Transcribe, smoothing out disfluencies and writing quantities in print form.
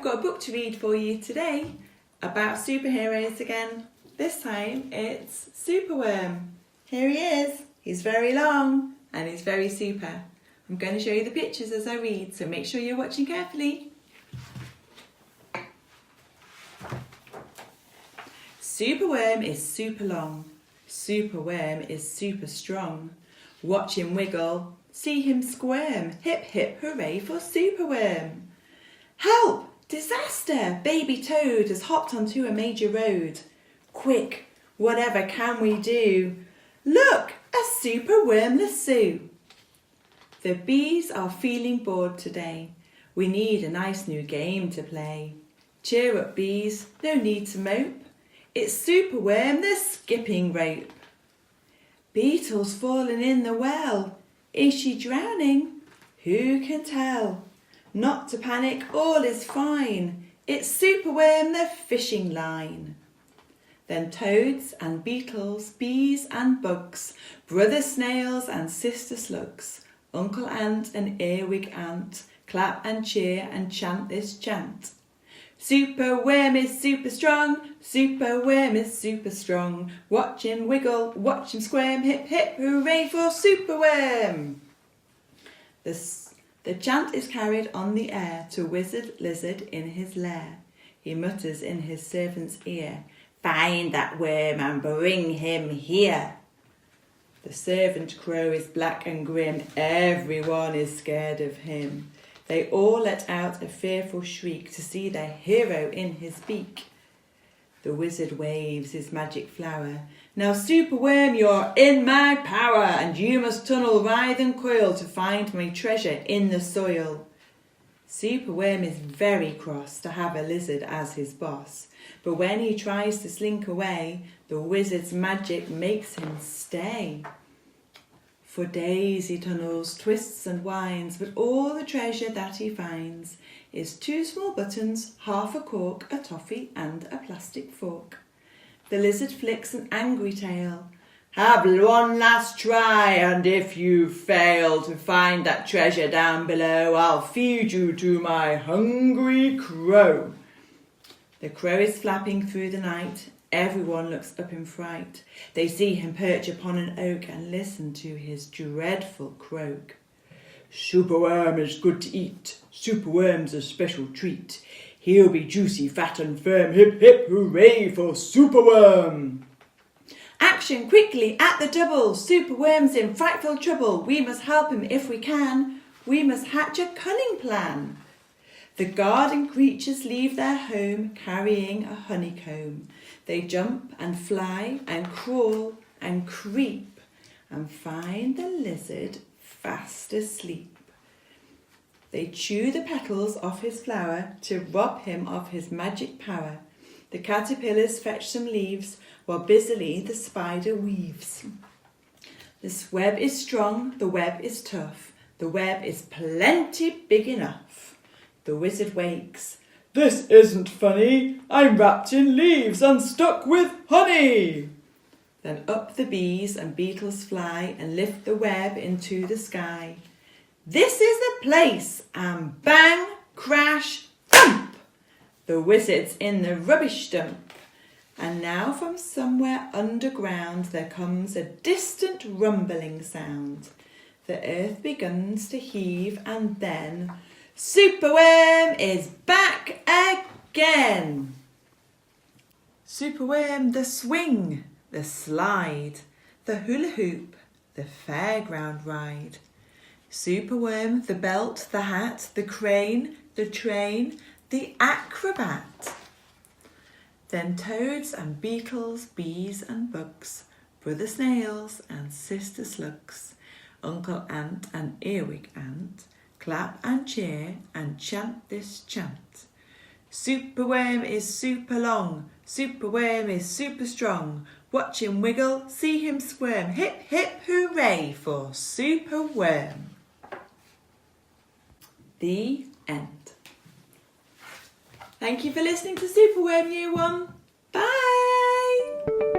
got a book to read for you today about superheroes again. This time it's Superworm. Here he is. He's very long and he's very super. I'm going to show you the pictures as I read, so make sure you're watching carefully. Superworm is super long. Superworm is super strong. Watch him wiggle, see him squirm. Hip hip hooray for Superworm. Help! Disaster! Baby Toad has hopped onto a major road. Quick, whatever can we do? Look, a Superworm lasso. The bees are feeling bored today. We need a nice new game to play. Cheer up, bees, no need to mope. It's Superworm the skipping rope. Beetle's fallen in the well. Is she drowning? Who can tell? Not to panic, all is fine. It's Superworm the fishing line. Then toads and beetles, bees and bugs, brother snails and sister slugs, uncle ant and earwig ant, clap and cheer and chant this chant. Superworm is super strong, Superworm is super strong. Watch him wiggle, watch him squirm, hip hip hooray for Superworm. The chant is carried on the air to Wizard Lizard in his lair. He mutters in his servant's ear, find that worm and bring him here. The servant crow is black and grim, everyone is scared of him. They all let out a fearful shriek to see their hero in his beak. The wizard waves his magic flower. Now Superworm, you're in my power, and you must tunnel, writhe and coil to find my treasure in the soil. Superworm is very cross to have a lizard as his boss, but when he tries to slink away, the wizard's magic makes him stay. For days he tunnels, twists and winds, but all the treasure that he finds is 2 small buttons, half a cork, a toffee and a plastic fork. The lizard flicks an angry tail. Have one last try, and if you fail to find that treasure down below, I'll feed you to my hungry crow. The crow is flapping through the night. Everyone looks up in fright. They see him perch upon an oak and listen to his dreadful croak. Superworm is good to eat. Superworm's a special treat. He'll be juicy, fat and firm. Hip hip hooray for Superworm. Action quickly at the double. Superworm's in frightful trouble. We must help him if we can. We must hatch a cunning plan. The garden creatures leave their home carrying a honeycomb. They jump and fly and crawl and creep and find the lizard fast asleep. They chew the petals off his flower to rob him of his magic power. The caterpillars fetch some leaves while busily the spider weaves. This web is strong, the web is tough, the web is plenty big enough. The wizard wakes. This isn't funny. I'm wrapped in leaves and stuck with honey. Then up the bees and beetles fly and lift the web into the sky. This is the place, and bang, crash, thump. The wizard's in the rubbish dump. And now from somewhere underground there comes a distant rumbling sound. The earth begins to heave, and then Superworm is back again. Superworm the swing, the slide, the hula hoop, the fairground ride. Superworm the belt, the hat, the crane, the train, the acrobat. Then toads and beetles, bees and bugs, brother snails and sister slugs, uncle ant and earwig ant, clap and cheer and chant this chant. Superworm is super long, Superworm is super strong. Watch him wiggle, see him squirm. Hip hip hooray for Superworm. The end. Thank you for listening to Superworm Year 1. Bye!